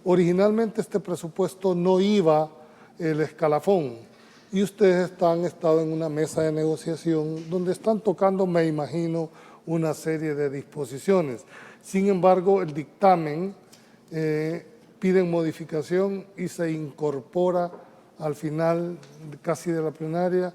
originalmente este presupuesto no iba el escalafón y ustedes han estado en una mesa de negociación donde están tocando, me imagino, una serie de disposiciones. Sin embargo, el dictamen piden modificación y se incorpora al final casi de la plenaria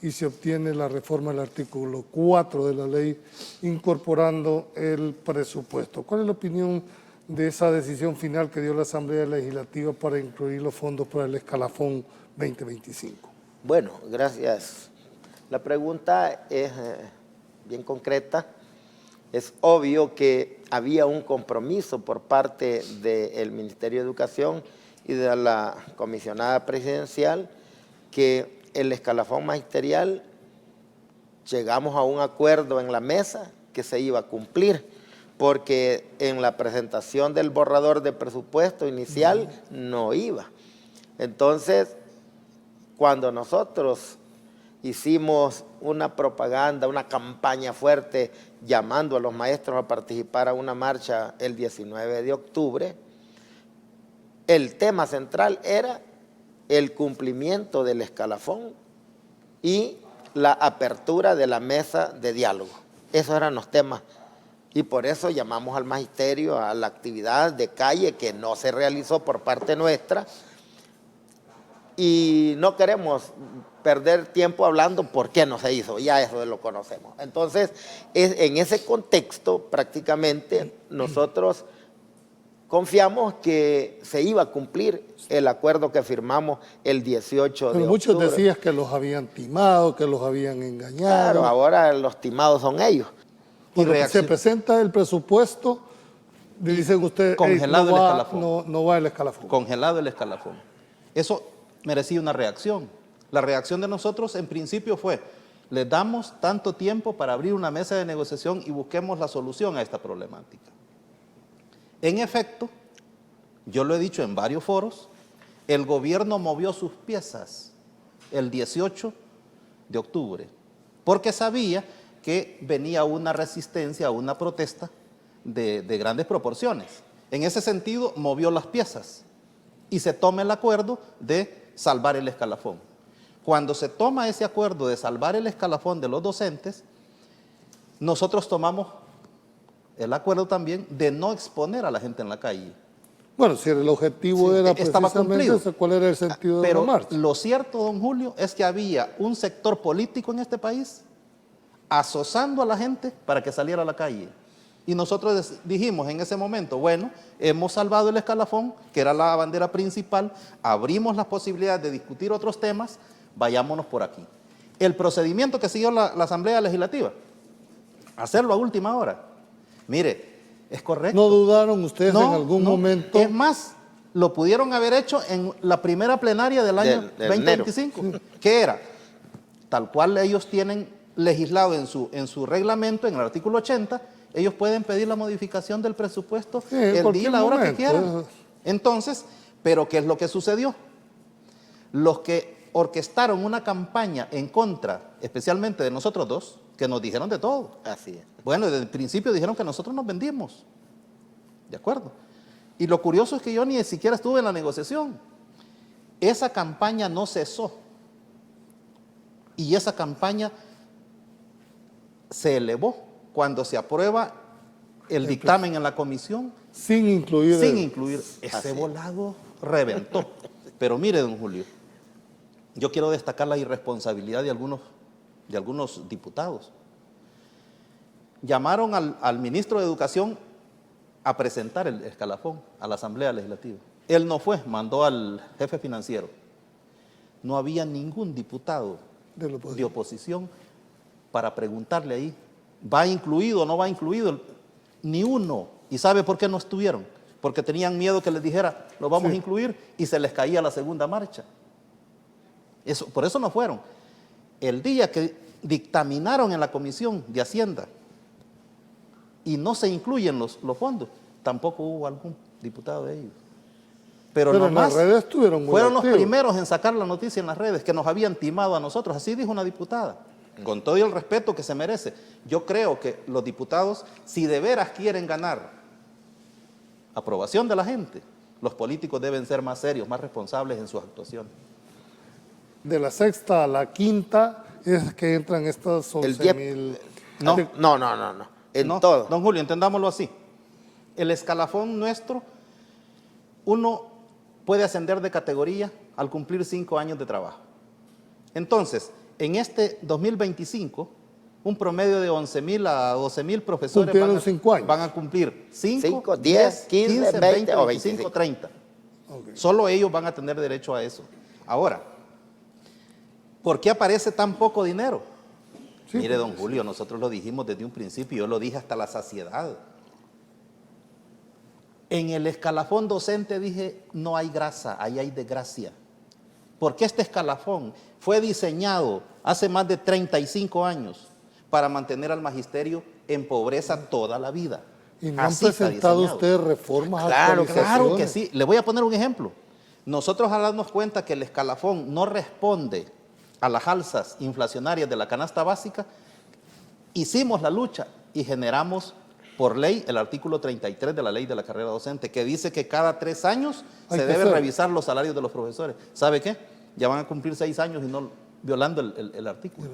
y se obtiene la reforma del artículo 4 de la ley incorporando el presupuesto. ¿Cuál es la opinión de esa decisión final que dio la Asamblea Legislativa para incluir los fondos para el escalafón 2025? Bueno, gracias. La pregunta es bien concreta. Es obvio que había un compromiso por parte del Ministerio de Educación y de la comisionada presidencial que el escalafón magisterial, llegamos a un acuerdo en la mesa que se iba a cumplir, porque en la presentación del borrador de presupuesto inicial no iba. Entonces, cuando nosotros hicimos una propaganda, una campaña fuerte llamando a los maestros a participar a una marcha el 19 de octubre, el tema central era el cumplimiento del escalafón y la apertura de la mesa de diálogo. Esos eran los temas y por eso llamamos al magisterio a la actividad de calle que no se realizó por parte nuestra y no queremos perder tiempo hablando por qué no se hizo, ya eso lo conocemos. Entonces, en ese contexto prácticamente nosotros confiamos que se iba a cumplir el acuerdo que firmamos el 18 de octubre. Pero muchos decían que los habían timado, que los habían engañado. Claro, ahora los timados son ellos. Cuando se presenta el presupuesto, dicen ustedes, congelado el escalafón. No va el escalafón. Congelado el escalafón. Eso merecía una reacción. La reacción de nosotros en principio fue, les damos tanto tiempo para abrir una mesa de negociación y busquemos la solución a esta problemática. En efecto, yo lo he dicho en varios foros, el gobierno movió sus piezas el 18 de octubre, porque sabía que venía una resistencia, una protesta de grandes proporciones. En ese sentido, movió las piezas y se toma el acuerdo de salvar el escalafón. Cuando se toma ese acuerdo de salvar el escalafón de los docentes, nosotros tomamos el acuerdo también de no exponer a la gente en la calle. Bueno, si el objetivo era precisamente ese, ¿cuál era el sentido de la marcha? Pero lo cierto, don Julio, es que había un sector político en este país azosando a la gente para que saliera a la calle. Y nosotros dijimos en ese momento, bueno, hemos salvado el escalafón, que era la bandera principal, abrimos las posibilidades de discutir otros temas, vayámonos por aquí. El procedimiento que siguió la Asamblea Legislativa, hacerlo a última hora. Mire, es correcto. ¿No dudaron ustedes en algún momento? Es más, lo pudieron haber hecho en la primera plenaria del año 2025, que era, tal cual ellos tienen legislado en su reglamento, en el artículo 80, ellos pueden pedir la modificación del presupuesto el día y la hora que quieran. Entonces, ¿pero qué es lo que sucedió? Los que orquestaron una campaña en contra, especialmente de nosotros dos, que nos dijeron de todo. Así es. Bueno, desde el principio dijeron que nosotros nos vendimos. ¿De acuerdo? Y lo curioso es que yo ni siquiera estuve en la negociación. Esa campaña no cesó. Y esa campaña se elevó cuando se aprueba el dictamen en la comisión. Sin incluir. Ese volado reventó. Pero mire, don Julio, yo quiero destacar la irresponsabilidad de algunos diputados. Llamaron al ministro de Educación a presentar el escalafón a la Asamblea Legislativa. Él no fue, mandó al jefe financiero. No había ningún diputado de oposición para preguntarle ahí, ¿va incluido o no va incluido? Ni uno. ¿Y sabe por qué no estuvieron? Porque tenían miedo que les dijera, lo vamos a incluir, y se les caía la segunda marcha. Por eso no fueron. El día que dictaminaron en la Comisión de Hacienda y no se incluyen los fondos, tampoco hubo algún diputado de ellos. Pero en las redes estuvieron muy fueron activos. Los primeros en sacar la noticia en las redes, que nos habían timado a nosotros. Así dijo una diputada, con todo el respeto que se merece. Yo creo que los diputados, si de veras quieren ganar aprobación de la gente, Los políticos deben ser más serios, más responsables en sus actuaciones. De la sexta a la quinta es que entran estas El 11,000. No. No. En No, todo. don Julio, entendámoslo así. El escalafón nuestro, uno puede ascender de categoría al cumplir 5 años de trabajo. Entonces, en este 2025, un promedio de 11,000 a 12,000 profesores Cumplieron 5 años. van a cumplir 5, 5, 10, 15, 20 o 25, 30. Ok. Solo ellos van a tener derecho a eso. Ahora, ¿por qué aparece tan poco dinero? Sí, Mire, don Julio, nosotros lo dijimos desde un principio, yo lo dije hasta la saciedad. En el escalafón docente dije, no hay grasa, ahí hay desgracia. Porque este escalafón fue diseñado hace más de 35 años para mantener al magisterio en pobreza toda la vida. ¿Y no han Así está presentado diseñado. ustedes reformas, Claro, actualizaciones? Claro que sí. Le voy a poner un ejemplo. Nosotros al darnos cuenta que el escalafón no responde a las alzas inflacionarias de la canasta básica, hicimos la lucha y generamos por ley el artículo 33 de la ley de la carrera docente, que dice que cada 3 años Hay se que debe hacer. revisar los salarios de los profesores. ¿Sabe qué? Ya van a cumplir 6 años y no violando el artículo.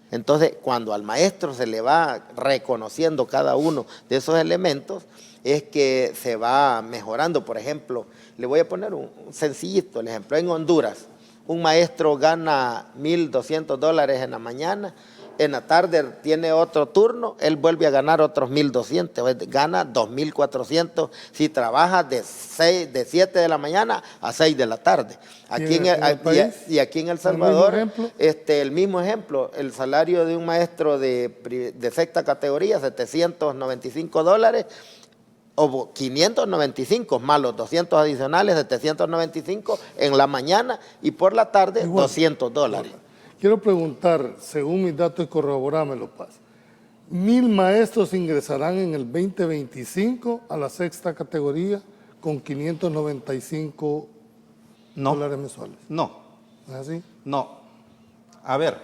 Entonces, cuando al maestro se le va reconociendo cada uno de esos elementos, es que se va mejorando. Por ejemplo, le voy a poner un sencillito el ejemplo. En Honduras, un maestro gana $1,200 en la mañana, en la tarde tiene otro turno, él vuelve a ganar otros 1,200, gana 2,400 si trabaja de 7 de la mañana a 6 de la tarde. Aquí ¿Y en el país? y aquí en El ¿El mismo Salvador, ejemplo? el mismo ejemplo, el salario de un maestro de sexta categoría, $795, o 595 más los 200 adicionales, 795 en la mañana y por la tarde Igual. $200. Quiero preguntar, según mis datos y corroborámelo, Paz, 1,000 maestros ingresarán en el 2025 a la sexta categoría con $595 No, mensuales. no, ¿No es así? no. A ver,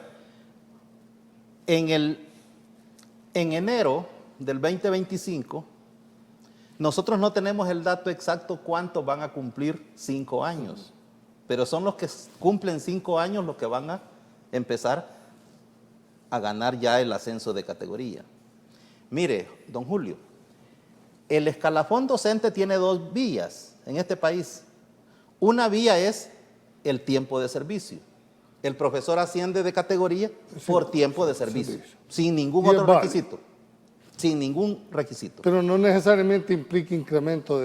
en enero del 2025, nosotros no tenemos el dato exacto cuántos van a cumplir 5 años, pero son los que cumplen 5 años los que van a empezar a ganar ya el ascenso de categoría. Mire, don Julio, el escalafón docente tiene 2 vías en este país. Una vía es el tiempo de servicio. El profesor asciende de categoría por tiempo de servicio, sin ningún Y es otro válido. requisito. Sin ningún requisito. Pero no necesariamente implica incremento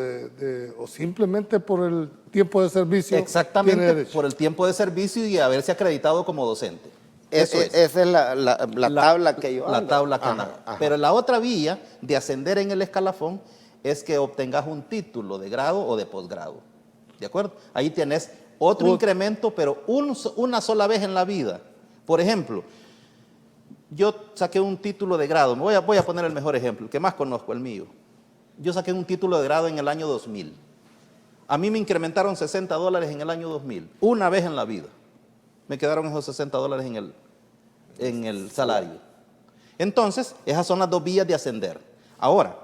o simplemente por el tiempo de servicio. tiene Exactamente derecho. por el tiempo de servicio y haberse acreditado como docente. Eso es. Esa es la tabla que yo La ando. tabla que Ajá, anda. ajá. Pero la otra vía de ascender en el escalafón es que obtengas un título de grado o de posgrado. ¿De acuerdo? Ahí tienes otro incremento, pero una sola vez en la vida. Por ejemplo, yo saqué un título de grado, voy a poner el mejor ejemplo, el que más conozco, el mío. Yo saqué un título de grado en el año 2000. A mí me incrementaron $60 en el año 2000, una vez en la vida. Me quedaron esos $60 en el salario. Entonces, esas son las 2 vías de ascender. Ahora,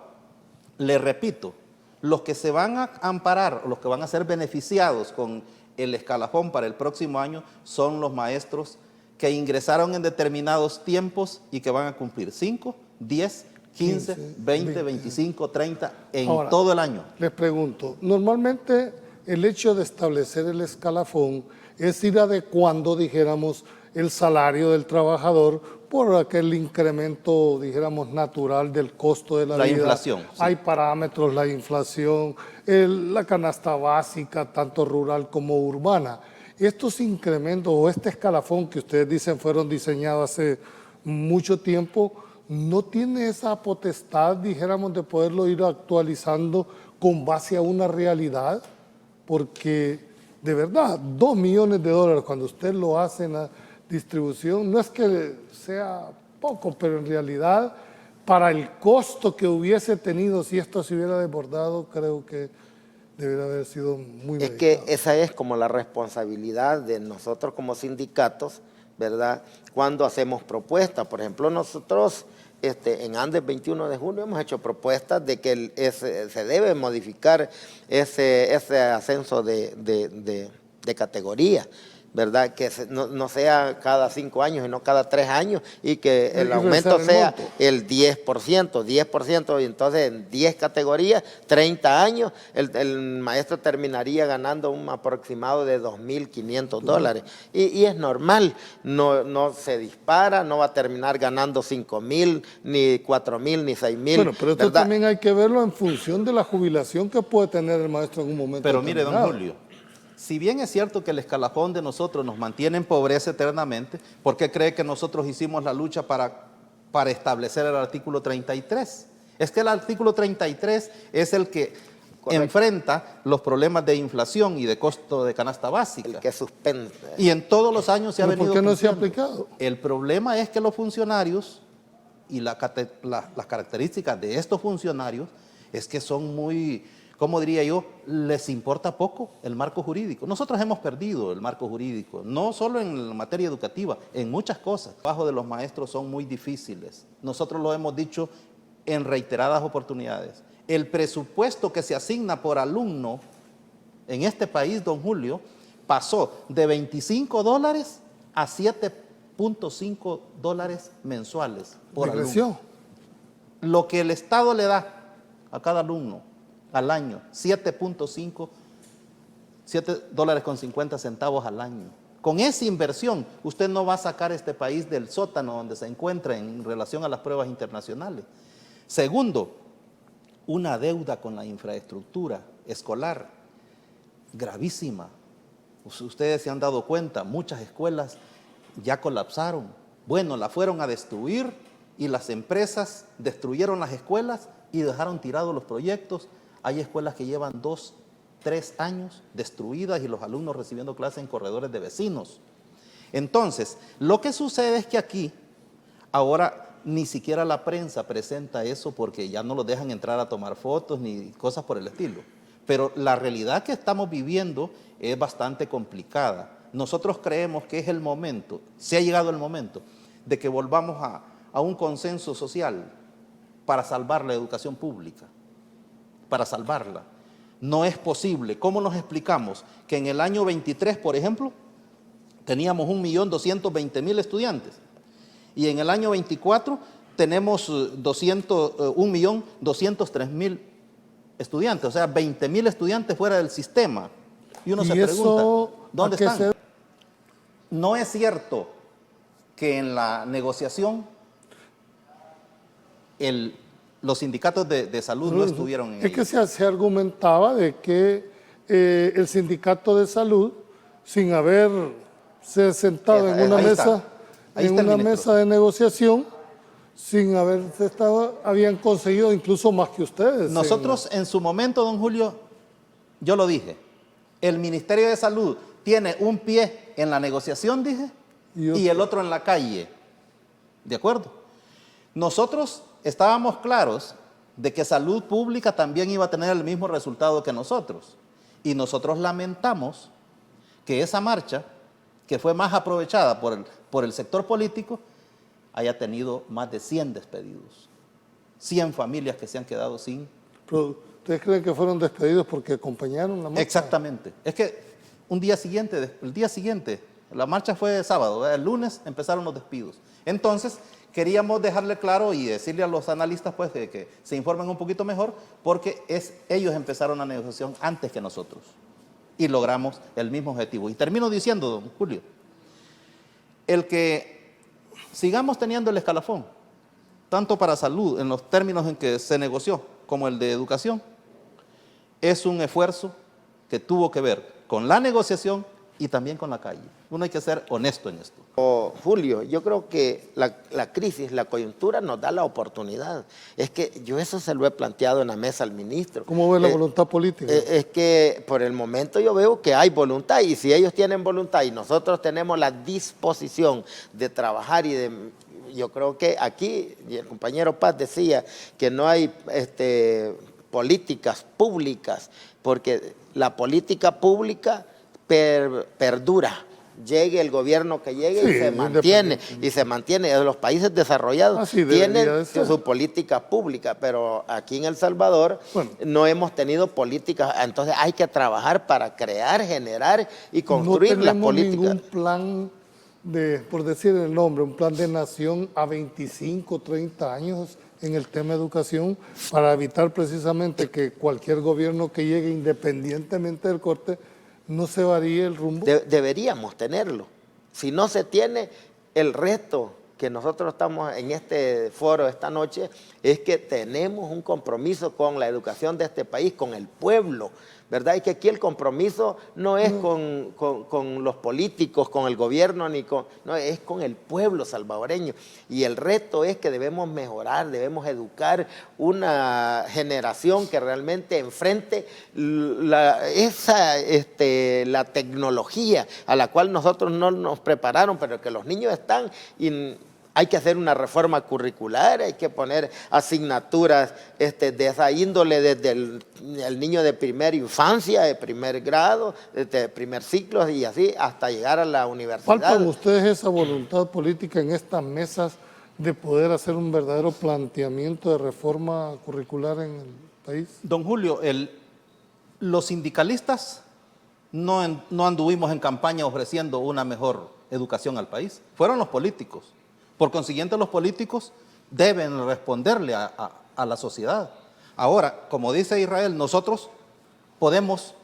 le repito, los que se van a amparar, o los que van a ser beneficiados con el escalafón para el próximo año, son los maestros que ingresaron en determinados tiempos y que van a cumplir 5, 10, 15, 20, 25, 30 en Ahora, todo el año. Les pregunto, normalmente el hecho de establecer el escalafón es ir adecuando, dijéramos, el salario del trabajador por aquel incremento, dijéramos, natural del costo de la vida. La inflación, sí. Hay parámetros, la inflación, la canasta básica, tanto rural como urbana. Estos incrementos o este escalafón que ustedes dicen fueron diseñados hace mucho tiempo, no tiene esa potestad, dijéramos, de poderlo ir actualizando con base a una realidad, porque de verdad, $2 millones cuando usted lo hace en la distribución, no es que sea poco, pero en realidad para el costo que hubiese tenido si esto se hubiera desbordado, creo que debería haber sido muy Es meditado. que esa es como la responsabilidad de nosotros como sindicatos, ¿verdad? Cuando hacemos propuestas. Por ejemplo, nosotros en Andes 21 de junio hemos hecho propuestas de que se debe modificar ese ascenso de categoría, ¿verdad? Que no sea cada 5 años y no cada 3 años, y que el aumento sea el 10%, y entonces en 10 categorías, 30 años, el maestro terminaría ganando un aproximado de $2.500. Y es normal, no se dispara, no va a terminar ganando 5.000, ni 4.000, ni 6.000. Bueno, pero esto ¿verdad? también hay que verlo en función de la jubilación que puede tener el maestro en un momento Pero mire, don determinado. Julio, si bien es cierto que el escalafón de nosotros nos mantiene en pobreza eternamente, ¿por qué cree que nosotros hicimos la lucha para establecer el artículo 33? Es que el artículo 33 es el que enfrenta los problemas de inflación y de costo de canasta básica. El que suspende. Y en todos los años se ha venido ¿Por qué no se ha cumpliendo. aplicado? El problema es que los funcionarios y las características de estos funcionarios es que son muy, ¿cómo diría yo? Les importa poco el marco jurídico. Nosotros hemos perdido el marco jurídico, no solo en materia educativa, en muchas cosas. El trabajo de los maestros son muy difíciles. Nosotros lo hemos dicho en reiteradas oportunidades. El presupuesto que se asigna por alumno en este país, don Julio, pasó de $25 a $7.5 mensuales por Decreció. alumno. Lo que el Estado le da a cada alumno al año, $7.50 al año. Con esa inversión, usted no va a sacar este país del sótano donde se encuentra en relación a las pruebas internacionales. Segundo, una deuda con la infraestructura escolar gravísima. Ustedes se han dado cuenta, muchas escuelas ya colapsaron. Bueno, la fueron a destruir y las empresas destruyeron las escuelas y dejaron tirados los proyectos. Hay escuelas que llevan 2, 3 años destruidas y los alumnos recibiendo clases en corredores de vecinos. Entonces, lo que sucede es que aquí, ahora ni siquiera la prensa presenta eso porque ya no los dejan entrar a tomar fotos ni cosas por el estilo. Pero la realidad que estamos viviendo es bastante complicada. Nosotros creemos que es el momento, se ha llegado el momento, de que volvamos a un consenso social para salvar la educación pública, para salvarla. No es posible. ¿Cómo nos explicamos que en el año 23, por ejemplo, teníamos 1.220.000 estudiantes y en el año 24 tenemos 1.203.000 estudiantes, o sea, 20.000 estudiantes fuera del sistema? Y uno se pregunta, ¿dónde están? No es cierto que en la negociación los sindicatos de salud no estuvieron en Es ello. que se argumentaba de que el sindicato de salud, sin haberse sentado en una mesa de negociación, sin haberse estado, habían conseguido incluso más que ustedes. Nosotros en su momento, don Julio, yo lo dije, el Ministerio de Salud tiene un pie en la negociación, dije, y el otro en la calle. ¿De acuerdo? Nosotros estábamos claros de que salud pública también iba a tener el mismo resultado que nosotros. Y nosotros lamentamos que esa marcha, que fue más aprovechada por el sector político, haya tenido más de 100 despedidos. 100 familias que se han quedado sin. Pero, ¿ustedes creen que fueron despedidos porque acompañaron la marcha? Exactamente. Es que el día siguiente, la marcha fue sábado, ¿verdad? El lunes empezaron los despidos. Entonces, queríamos dejarle claro y decirle a los analistas pues que se informen un poquito mejor, porque ellos empezaron la negociación antes que nosotros y logramos el mismo objetivo. Y termino diciendo, don Julio, el que sigamos teniendo el escalafón, tanto para salud, en los términos en que se negoció, como el de educación, es un esfuerzo que tuvo que ver con la negociación y también con la calle. Uno hay que ser honesto en esto. Julio, yo creo que la crisis, la coyuntura nos da la oportunidad. Es que yo eso se lo he planteado en la mesa al ministro. ¿Cómo ve la voluntad política? Es que por el momento yo veo que hay voluntad, y si ellos tienen voluntad y nosotros tenemos la disposición de trabajar yo creo que aquí, y el compañero Paz decía que no hay políticas públicas, porque la política pública perdura, llegue el gobierno que llegue Sí, y se mantiene, independiente. y se mantiene. Los países desarrollados Así debería tienen de ser. su política pública, pero aquí en El Salvador Bueno. no hemos tenido políticas, entonces hay que trabajar para crear, generar y construir no las tenemos políticas. ningún plan de, por decir el nombre, un plan de nación a 25, 30 años en el tema de educación para evitar precisamente que cualquier gobierno que llegue, independientemente del corte, no se varíe el rumbo. Deberíamos tenerlo. Si no se tiene, el reto que nosotros estamos en este foro esta noche es que tenemos un compromiso con la educación de este país, con el pueblo, ¿verdad? Y que aquí el compromiso no es con los políticos, con el gobierno, no, es con el pueblo salvadoreño. Y el reto es que debemos mejorar, debemos educar una generación que realmente enfrente la tecnología a la cual nosotros no nos prepararon, pero que los niños están y hay que hacer una reforma curricular, hay que poner asignaturas de esa índole desde el niño de primera infancia, de primer grado, de primer ciclo y así hasta llegar a la universidad. ¿Faltan ustedes esa voluntad política en estas mesas de poder hacer un verdadero planteamiento de reforma curricular en el país? Don Julio, los sindicalistas no anduvimos en campaña ofreciendo una mejor educación al país, fueron los políticos. Por consiguiente, los políticos deben responderle a la sociedad. Ahora, como dice Israel, nosotros podemos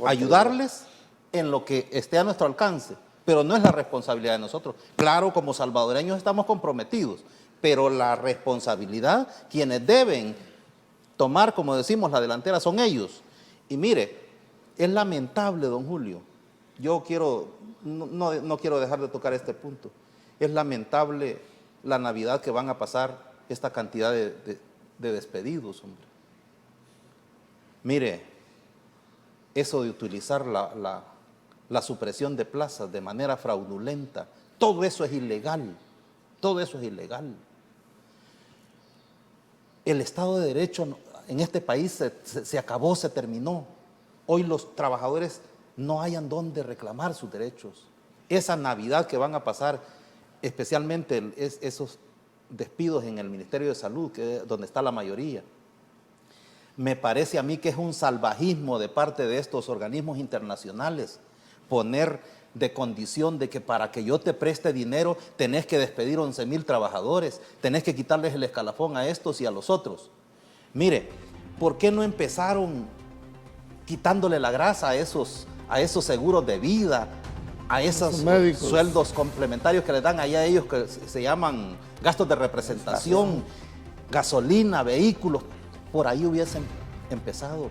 ayudarles en lo que esté a nuestro alcance, pero no es la responsabilidad de nosotros. Claro, como salvadoreños estamos comprometidos, pero la responsabilidad, quienes deben tomar, como decimos, la delantera son ellos. Y mire, es lamentable, don Julio, yo no quiero dejar de tocar este punto. Es lamentable la Navidad que van a pasar esta cantidad de despedidos, hombre. Mire, eso de utilizar la supresión de plazas de manera fraudulenta, todo eso es ilegal, todo eso es ilegal. El Estado de Derecho en este país se acabó, se terminó. Hoy los trabajadores no hayan dónde reclamar sus derechos. Esa Navidad que van a pasar, especialmente esos despidos en el Ministerio de Salud, que es donde está la mayoría. Me parece a mí que es un salvajismo de parte de estos organismos internacionales poner de condición de que para que yo te preste dinero tenés que despedir 11,000 trabajadores, tenés que quitarles el escalafón a estos y a los otros. Mire, ¿por qué no empezaron quitándole la grasa a esos seguros de vida, a esos médicos, sueldos complementarios que les dan allá a ellos que se llaman gastos de representación, gasolina, vehículos? Por ahí hubiesen empezado.